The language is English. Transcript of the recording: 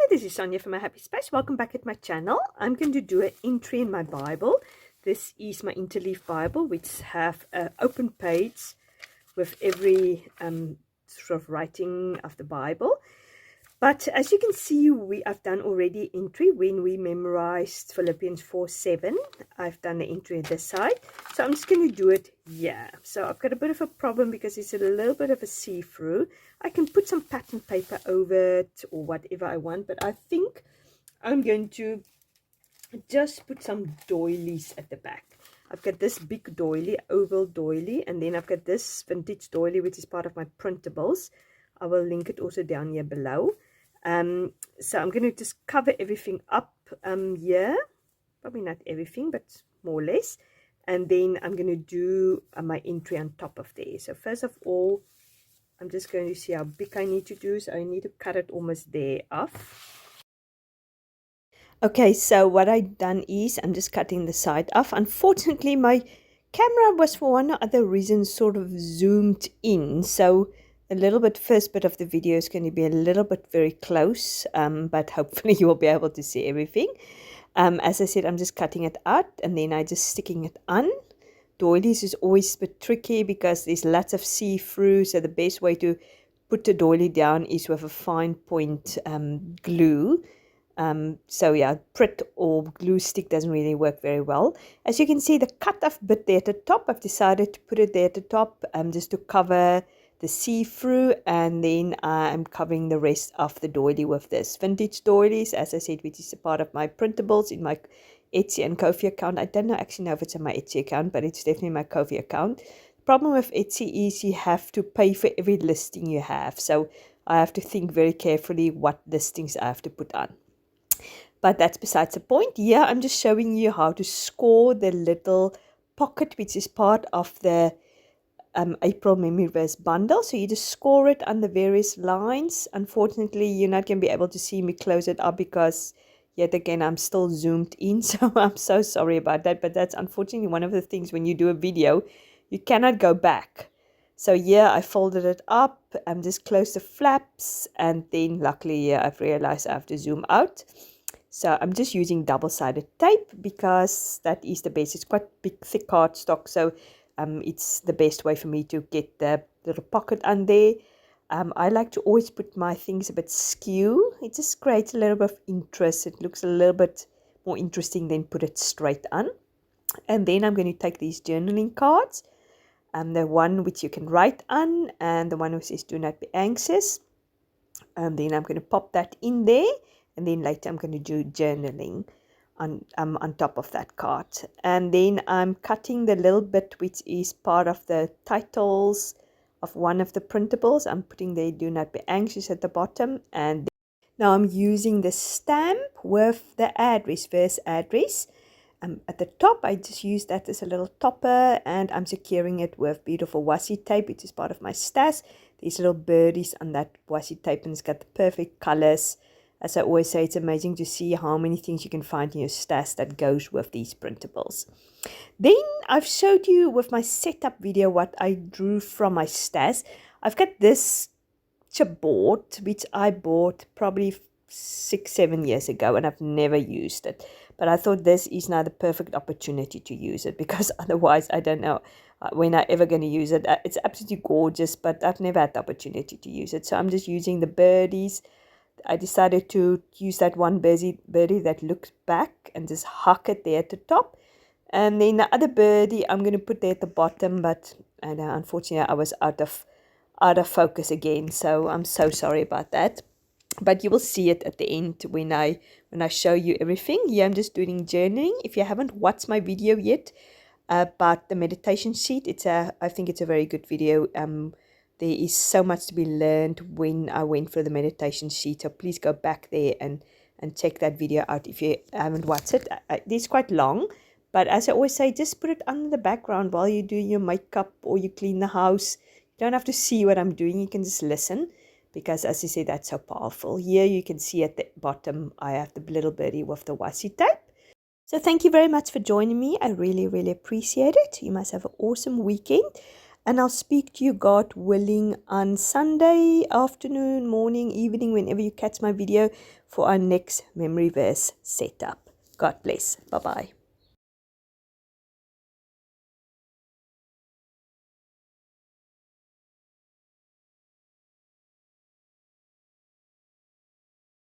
this is Sonia from My Happy Space. Welcome back at my channel. I'm going to do an entry in my Bible. This is my interleaf Bible, which have an open page with every sort of writing of the Bible. But as you can see, I've done already entry when we memorized Philippians 4:7. I've done the entry this side. So I'm just going to do it here. So I've got a bit of a problem because it's a little bit of a see-through. I can put some pattern paper over it or whatever I want, but I think I'm going to just put some doilies at the back. I've got this big doily, oval doily, and then I've got this vintage doily, which is part of my printables. I will link it also down here below. So I'm going to just cover everything up here, probably not everything, but more or less, and then I'm going to do my entry on top of there. So first of all, I'm just going to see how big I need to do, so I need to cut it almost there off. Okay, so what I've done is I'm just cutting the side off. Unfortunately, my camera was for one or other reason sort of zoomed in, so a little bit, first bit of the video is going to be a little bit very close, but hopefully you will be able to see everything. As I said, I'm just cutting it out and then I just sticking it on. Doilies is always a bit tricky because there's lots of see-through, so the best way to put the doily down is with a fine point glue. So yeah, Pritt or glue stick doesn't really work very well. As you can see, the cut-off bit there at the top, I've decided to put it there at the top just to cover the see-through, and then I'm covering the rest of the doily with this vintage doilies, as I said, which is a part of my printables in my Etsy and Kofi account. I don't actually know if it's in my Etsy account, but it's definitely my Kofi account. The problem with Etsy is you have to pay for every listing you have, so I have to think very carefully what listings I have to put on. But that's besides the point. Here I'm just showing you how to score the little pocket, which is part of the April Memory Verse bundle. So you just score it on the various lines. Unfortunately, you're not going to be able to see me close it up because yet again I'm still zoomed in, so I'm so sorry about that. But that's unfortunately one of the things when you do a video, you cannot go back. So yeah, I folded it up and just closed the flaps, and then luckily I've realized I have to zoom out. So I'm just using double-sided tape because that is the best. It's quite big, thick cardstock, so it's the best way for me to get the little pocket on there. I like to always put my things a bit skew. It just creates a little bit of interest. It looks a little bit more interesting than put it straight on. And then I'm going to take these journaling cards, the one which you can write on, and the one which says do not be anxious. And then I'm going to pop that in there, and then later I'm going to do journaling on top of that card. And then I'm cutting the little bit which is part of the titles of one of the printables. I'm putting there do not be anxious at the bottom, and now I'm using the stamp with the address, verse address. At the top I just use that as a little topper, and I'm securing it with beautiful washi tape, which is part of my stash. These little birdies on that washi tape, and it's got the perfect colors. As I always say, it's amazing to see how many things you can find in your stash that goes with these printables. Then I've showed you with my setup video what I drew from my stash. I've got this chipboard, which I bought probably 6-7 years ago, and I've never used it. But I thought this is now the perfect opportunity to use it, because otherwise I don't know when I'm ever going to use it. It's absolutely gorgeous, but I've never had the opportunity to use it. So I'm just using the birdies. I decided to use that one birdie that looks back and just huck it there at the top. And then the other birdie I'm going to put there at the bottom, but unfortunately I was out of focus again. So I'm so sorry about that. But you will see it at the end when I show you everything. Here I'm just doing journaling. If you haven't watched my video yet about the meditation sheet, I think it's a very good video. There is so much to be learned when I went for the meditation sheet. So please go back there and check that video out if you haven't watched it. It's quite long, but as I always say, just put it on the background while you do your makeup or you clean the house. You don't have to see what I'm doing. You can just listen, because as I say, that's so powerful. Here you can see at the bottom, I have the little birdie with the washi tape. So thank you very much for joining me. I really, really appreciate it. You must have an awesome weekend. And I'll speak to you, God willing, on Sunday afternoon, morning, evening, whenever you catch my video for our next memory verse setup. God bless. Bye-bye.